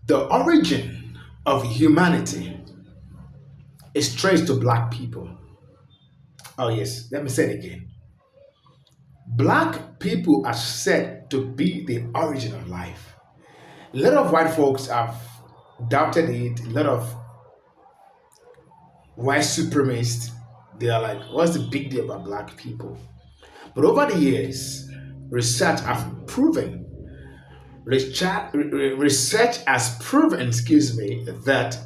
The origin of humanity is traced to black people. Oh, yes, let me say it again. Black people are said to be the origin of life. A lot of white folks have doubted it. A lot of white supremacists, they are like, what's the big deal about black people? But over the years, research have proven, research has proven, that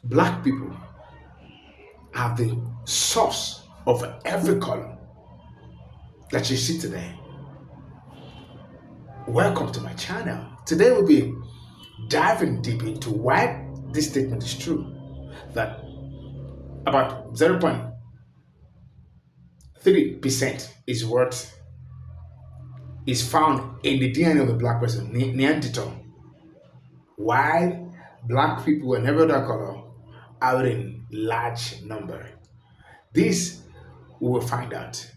black people are the source of every color that you see today. Welcome to my channel. Today we'll be diving deep into why this statement is true. That about 0.3% is what is found in the DNA of a black person, Neanderthal. While black people and every other color are in large number. This we will find out.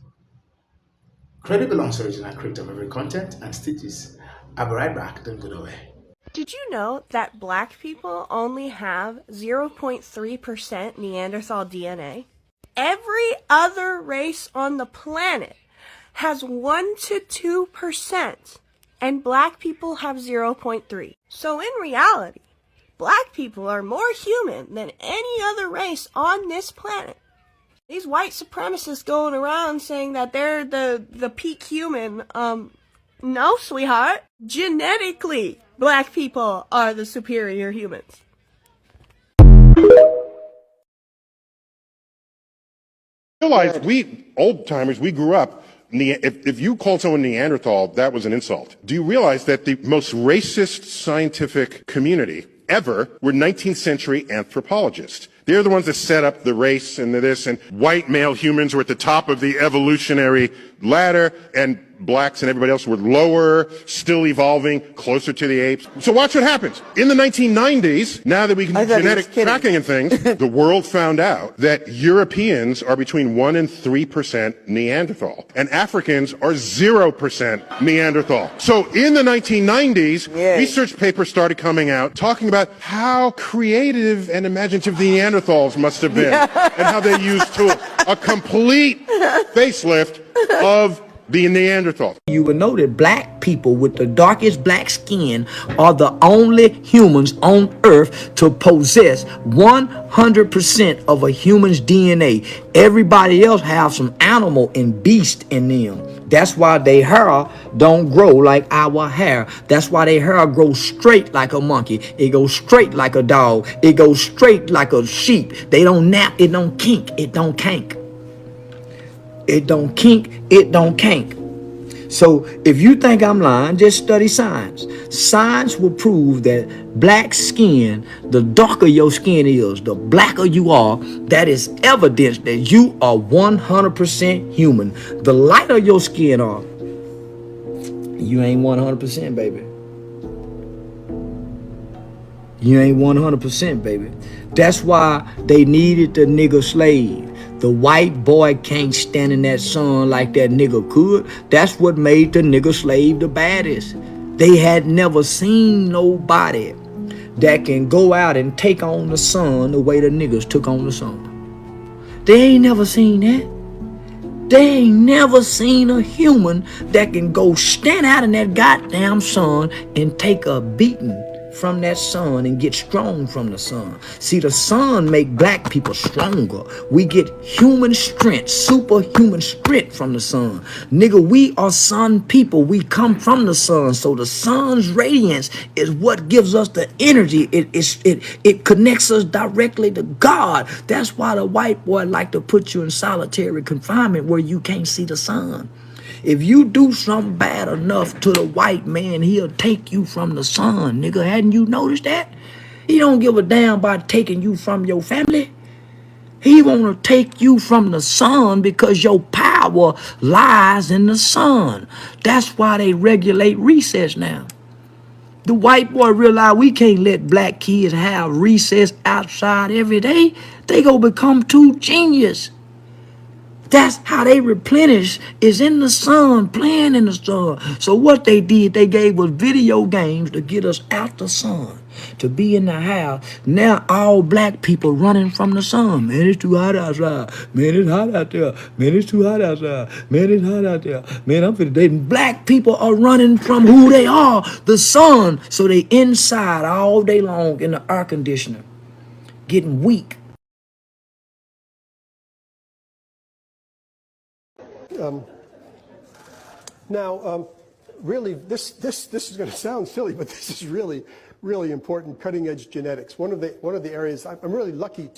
Credible on original creator of every content and stitches. I'll be right back, don't go away. Did you know that black people only have 0.3% Neanderthal DNA? Every other race on the planet has 1 to 2%, and black people have 0.3. So in reality, black people are more human than any other race on this planet. These white supremacists going around saying that they're the peak human, no, sweetheart. Genetically, black people are the superior humans. Realize we old timers, we grew up. If you called someone Neanderthal, that was an insult. Do you realize that the most racist scientific community ever were 19th century anthropologists? They're the ones that set up the race and this, and white male humans were at the top of the evolutionary ladder, and blacks and everybody else were lower, still evolving, closer to the apes. So watch what happens. In the 1990s, now that we can do genetic tracking and things, the world found out that Europeans are between 1 and 3% Neanderthal, and Africans are 0% Neanderthal. So in the 1990s, research papers started coming out talking about how creative and imaginative the Neanderthals must have been, and how they used tools. A complete facelift of the Neanderthal. You will know that black people with the darkest black skin are the only humans on earth to possess 100% of a human's DNA. Everybody else have some animal and beast in them. That's why their hair don't grow like our hair. That's why their hair grows straight like a monkey. It goes straight like a dog. It goes straight like a sheep. They don't nap. It don't kink. It don't kank. It don't kink, it don't kank. So if you think I'm lying, just study science. Science will prove that black skin, the darker your skin is, the blacker you are, that is evidence that you are 100% human. The lighter your skin are, you ain't 100%, baby. You ain't 100%, baby. That's why they needed the nigger slave. The white boy can't stand in that sun like that nigga could. That's what made the nigger slave the baddest. They had never seen nobody that can go out and take on the sun the way the niggas took on the sun. They ain't never seen that. They ain't never seen a human that can go stand out in that goddamn sun and take a beating from that sun and get strong from the sun. See, the sun make black people stronger. We get human strength, superhuman strength from the sun. Nigga, we are sun people. We come from the sun. So the sun's radiance is what gives us the energy. It connects us directly to God. That's why the white boy like to put you in solitary confinement where you can't see the sun. If you do something bad enough to the white man, he'll take you from the sun, nigga. Hadn't you noticed that? He don't give a damn about taking you from your family. He want to take you from the sun because your power lies in the sun. That's why they regulate recess now. The white boy realize we can't let black kids have recess outside every day. They gonna become too genius. That's how they replenish, is in the sun, playing in the sun. So what they did, they gave us video games to get us out the sun, to be in the house. Now all black people running from the sun. Man, it's too hot outside. Man, it's hot out there. Man, it's too hot outside. Man, it's hot out there. Man, I'm finna date. Black people are running from who they are, the sun. So they inside all day long in the air conditioner, getting weak. Now, really, this is going to sound silly, but this is really, really important. Cutting edge genetics. One of the areas I'm really lucky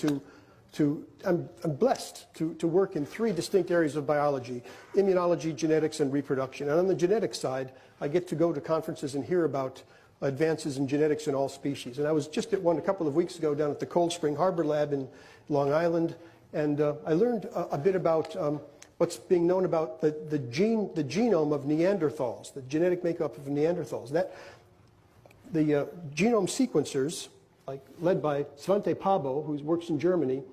I'm blessed to work in 3 distinct areas of biology: immunology, genetics, and reproduction. And on the genetics side, I get to go to conferences and hear about advances in genetics in all species. And I was just at one a couple of weeks ago down at the Cold Spring Harbor Lab in Long Island, and I learned a bit about what's being known about the genome of Neanderthals, the genetic makeup of Neanderthals. The genome sequencers, led by Svante Pabo, who works in Germany,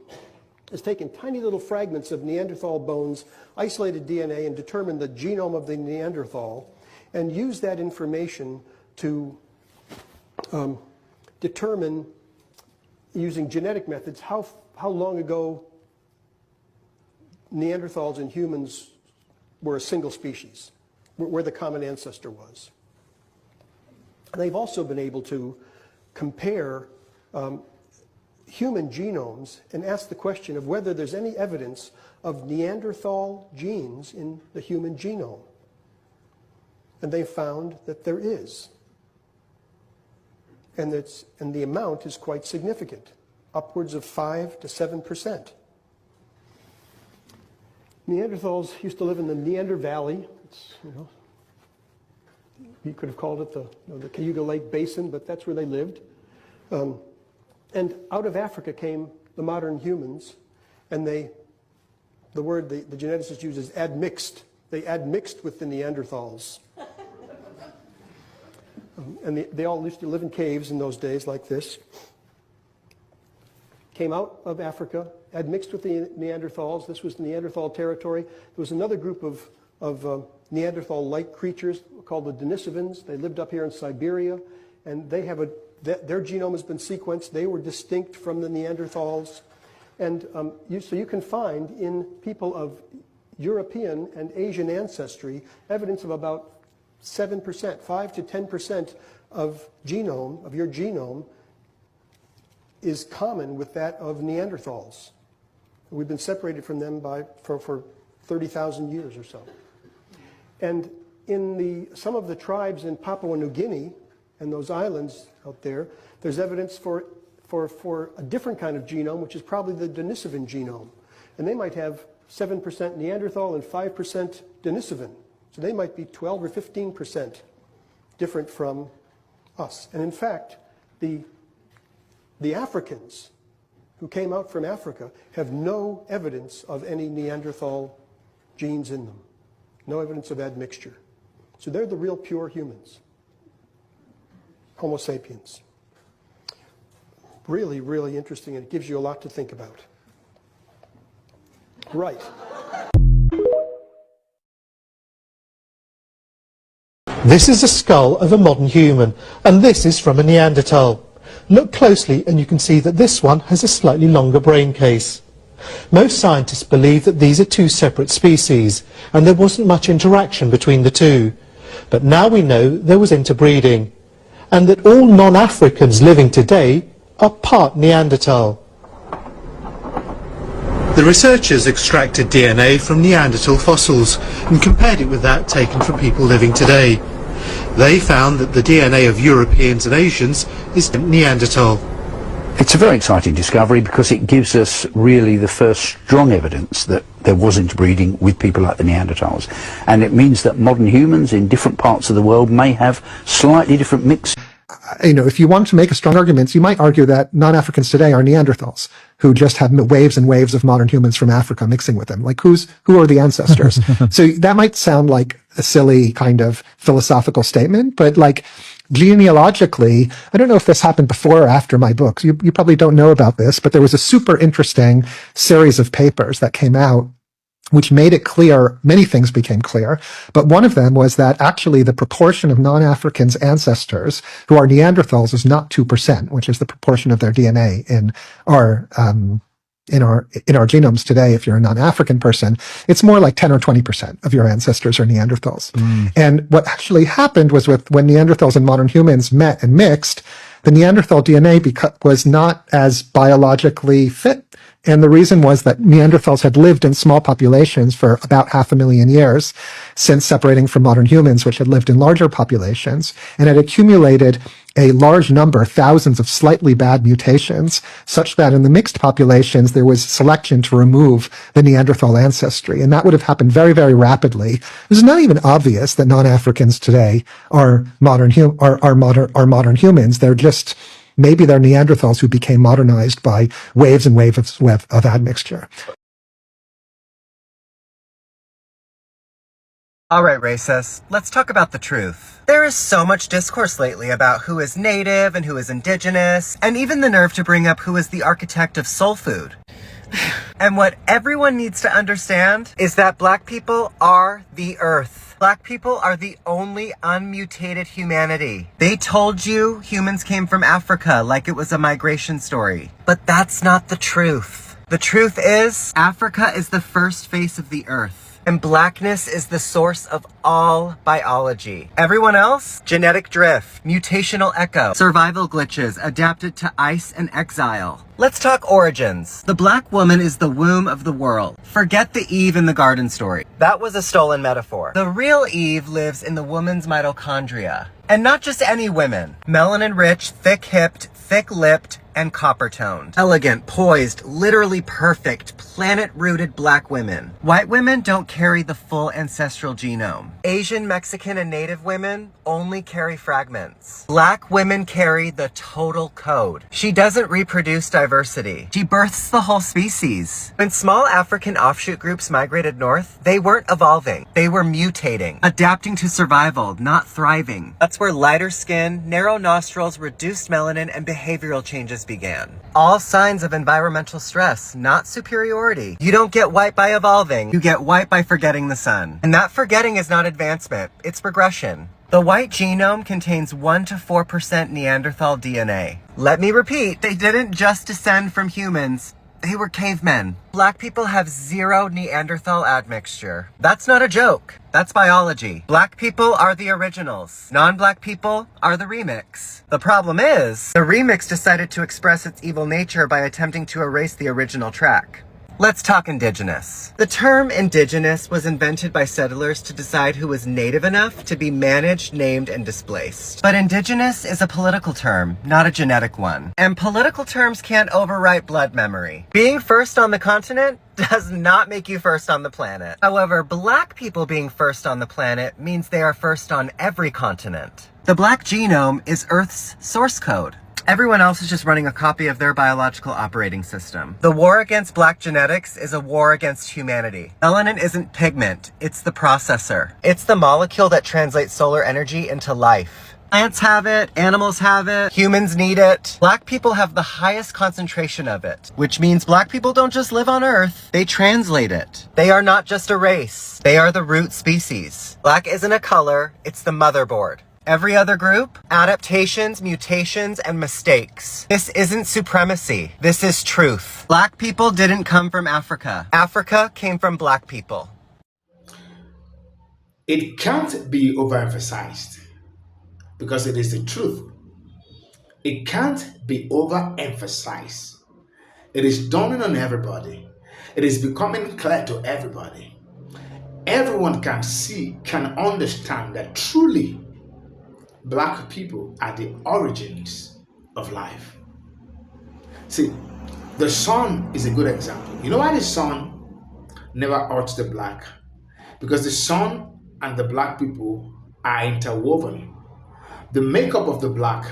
has taken tiny little fragments of Neanderthal bones, isolated DNA, and determined the genome of the Neanderthal, and used that information to determine, using genetic methods, how long ago Neanderthals and humans were a single species, where the common ancestor was. And they've also been able to compare human genomes and ask the question of whether there's any evidence of Neanderthal genes in the human genome. And they found that there is. And the amount is quite significant, upwards of 5 to 7%. Neanderthals used to live in the Neander Valley. It's, you could have called it the Cayuga Lake Basin, but that's where they lived. And out of Africa came the modern humans, and the word the geneticists use is admixed. They admixed with the Neanderthals. And they all used to live in caves in those days like this. Came out of Africa, admixed with the Neanderthals. This was Neanderthal territory. There was another group of Neanderthal-like creatures called the Denisovans. They lived up here in Siberia, and they have their genome has been sequenced. They were distinct from the Neanderthals. And so you can find in people of European and Asian ancestry evidence of about 7%, 5 to 10% of your genome is common with that of Neanderthals. We've been separated from them for 30,000 years or so. And in some of the tribes in Papua New Guinea and those islands out there, there's evidence for a different kind of genome, which is probably the Denisovan genome. And they might have 7% Neanderthal and 5% Denisovan. So they might be 12 or 15% different from us. And in fact, the Africans who came out from Africa have no evidence of any Neanderthal genes in them. No evidence of admixture. So they're the real pure humans. Homo sapiens. Really, really interesting, and it gives you a lot to think about. Right. This is the skull of a modern human, and this is from a Neanderthal. Look closely and you can see that this one has a slightly longer brain case. Most scientists believe that these are 2 separate species, and there wasn't much interaction between the 2. But now we know there was interbreeding, and that all non-Africans living today are part Neanderthal. The researchers extracted DNA from Neanderthal fossils and compared it with that taken from people living today. They found that the DNA of Europeans and Asians is Neanderthal. It's a very exciting discovery because it gives us really the first strong evidence that there was interbreeding with people like the Neanderthals. And it means that modern humans in different parts of the world may have slightly different mix. If you want to make a strong argument, you might argue that non-Africans today are Neanderthals who just have waves and waves of modern humans from Africa mixing with them. Like who are the ancestors? So that might sound like a silly kind of philosophical statement, but like genealogically, I don't know if this happened before or after my books. You probably don't know about this, but there was a super interesting series of papers that came out which made it clear, many things became clear, but one of them was that actually the proportion of non-Africans ancestors who are Neanderthals is not 2%, which is the proportion of their DNA our in our genomes today. If you're a non-African person, it's more like 10 or 20% of your ancestors are Neanderthals. And what actually happened was when Neanderthals and modern humans met and mixed, the Neanderthal DNA was not as biologically fit. And the reason was that Neanderthals had lived in small populations for about 500,000 years since separating from modern humans, which had lived in larger populations, and had accumulated a large number, thousands of slightly bad mutations, such that in the mixed populations, there was selection to remove the Neanderthal ancestry. And that would have happened very, very rapidly. It's not even obvious that non-Africans today are modern humans. They're just, maybe they're Neanderthals who became modernized by waves and waves of admixture. All right, racists, let's talk about the truth. There is so much discourse lately about who is native and who is indigenous, and even the nerve to bring up who is the architect of soul food. And what everyone needs to understand is that Black people are the earth. Black people are the only unmutated humanity. They told you humans came from Africa like it was a migration story. But that's not the truth. The truth is, Africa is the first face of the earth. And blackness is the source of all biology. Everyone else? Genetic drift, mutational echo, survival glitches adapted to ice and exile. Let's talk origins. The Black woman is the womb of the world. Forget the Eve in the garden story. That was a stolen metaphor. The real Eve lives in the woman's mitochondria. And not just any women. Melanin-rich, thick-hipped, thick-lipped, and copper-toned. Elegant, poised, literally perfect, planet-rooted Black women. White women don't carry the full ancestral genome. Asian, Mexican, and Native women only carry fragments. Black women carry the total code. She doesn't reproduce diversity. She births the whole species. When small African offshoot groups migrated north, they weren't evolving. They were mutating, adapting to survival, not thriving. That's where lighter skin, narrow nostrils, reduced melanin, and behavioral changes began. All signs of environmental stress, not superiority. You don't get white by evolving. You get white by forgetting the sun. And that forgetting is not advancement, it's progression. The white genome contains 1 to 4% Neanderthal DNA. Let me repeat, they didn't just descend from humans. They were cavemen. Black people have 0 Neanderthal admixture. That's not a joke. That's biology. Black people are the originals. Non-black people are the remix. The problem is, the remix decided to express its evil nature by attempting to erase the original track. Let's talk indigenous. The term indigenous was invented by settlers to decide who was native enough to be managed, named, and displaced. But indigenous is a political term, not a genetic one. And political terms can't overwrite blood memory. Being first on the continent does not make you first on the planet. However, Black people being first on the planet means they are first on every continent. The Black genome is Earth's source code. Everyone else is just running a copy of their biological operating system. The war against Black genetics is a war against humanity. Melanin isn't pigment, it's the processor. It's the molecule that translates solar energy into life. Plants have it, animals have it, humans need it. Black people have the highest concentration of it, which means Black people don't just live on Earth, they translate it. They are not just a race, they are the root species. Black isn't a color, it's the motherboard. Every other group, adaptations, mutations, and mistakes. This isn't supremacy. This is truth. Black people didn't come from Africa. Africa came from Black people. It can't be overemphasized because it is the truth. It can't be overemphasized. It is dawning on everybody. It is becoming clear to everybody. Everyone can see, can understand that truly Black people are the origins of life. See, the sun is a good example. You know why the sun never hurts the black? Because the sun and the Black people are interwoven. The makeup of the Black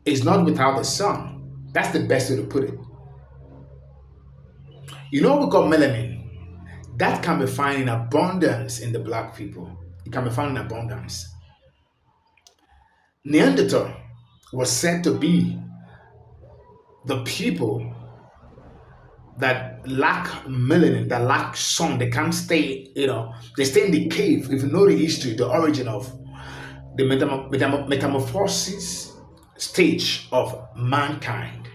is not without the sun. That's the best way to put it. You know what we call melanin? That can be found in abundance in the Black people. It can be found in abundance. Neanderthal was said to be the people that lack melanin, that lack sun, they can't stay, they stay in the cave. If you know the history, the origin of the metamorphosis stage of mankind.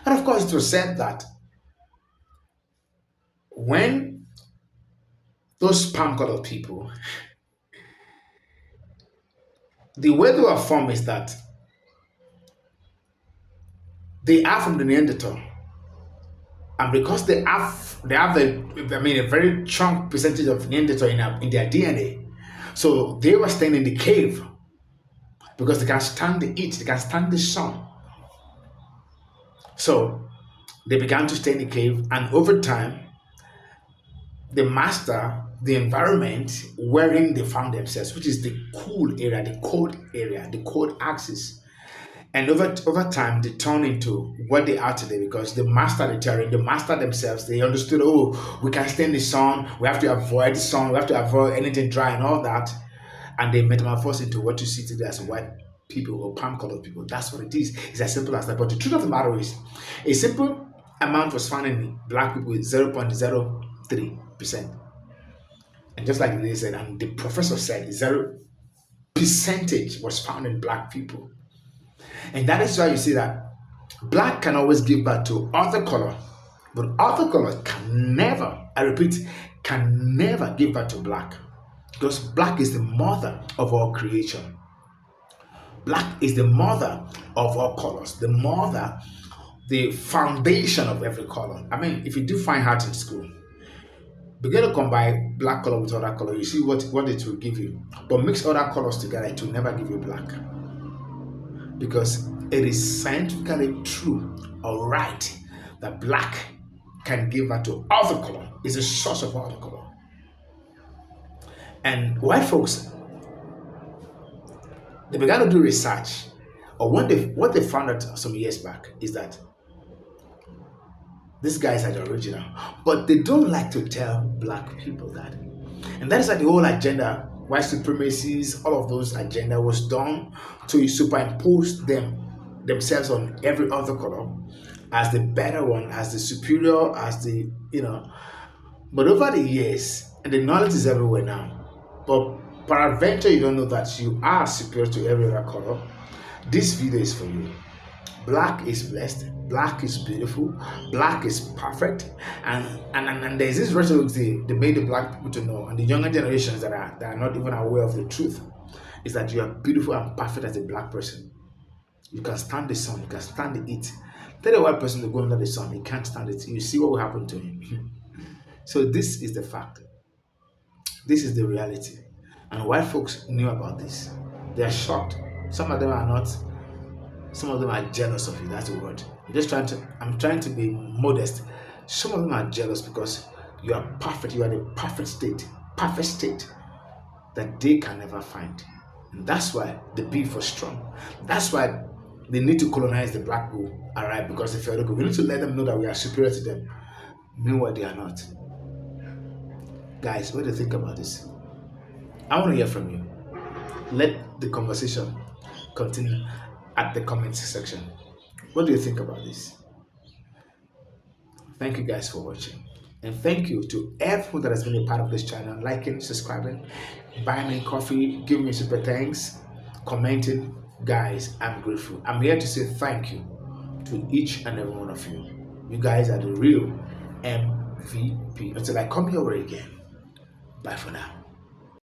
And of course, it was said that when those palm colored people, the way they were formed is that they are from the Neanderthal. And because they have a very strong percentage of Neanderthal in their DNA. So they were staying in the cave because they can stand the heat, they can stand the sun. So they began to stay in the cave, and over time, they master the environment wherein they found themselves, which is the cool area, the cold axis. And over time, they turn into what they are today because they master the terrain, they master themselves. They understood, we can stay in the sun, we have to avoid the sun, we have to avoid anything dry and all that. And they metamorphose into what you see today as white people or palm colored people. That's what it is. It's as simple as that. But the truth of the matter is, a simple amount was found in black people with 0.03%. And just like they said, and the professor said, 0% was found in black people. And that is why you see that black can always give birth to other color, but other color can never, I repeat, can never give birth to black. Because black is the mother of all creation. Black is the mother of all colors, the mother, the foundation of every color. I mean, if you do fine art in school, begin to combine black color with other color, you see what it will give you. But mix other colors together, it will never give you black. Because it is scientifically true or right that black can give birth to other color, is a source of other color. And white folks, they began to do research, or what they found out some years back is that these guys are the original, but they don't like to tell black people that. And that is why the whole agenda, white supremacies, all of those agenda was done to superimpose themselves on every other color as the better one, as the superior, as the, But over the years, and the knowledge is everywhere now, but peradventure you don't know that you are superior to every other color, this video is for you. Black is blessed, black is beautiful, black is perfect, and there's this rhetoric they made the black people to know, and the younger generations that are not even aware of the truth, is that you are beautiful and perfect as a black person. You can stand the sun, you can stand the heat. Tell a white person to go under the sun, he can't stand it. You see what will happen to him. So this is the fact. This is the reality. And white folks knew about this. They are shocked. Some of them are not. Some of them are jealous of you. That's the word. I'm trying to be modest. Some of them are jealous because you are perfect. You are in a perfect state that they can never find. And that's why the beef was strong. That's why they need to colonize the black people, alright? Because they feel okay, we need to let them know that we are superior to them. Meanwhile, they are not. Guys, what do you think about this? I want to hear from you. Let the conversation continue at the comments section. What do you think about this? Thank you guys for watching. And thank you to everyone that has been a part of this channel, liking, subscribing, buying me coffee, giving me super thanks, commenting. Guys, I'm grateful. I'm here to say thank you to each and every one of you. You guys are the real MVP. Until I come your way again. Bye for now.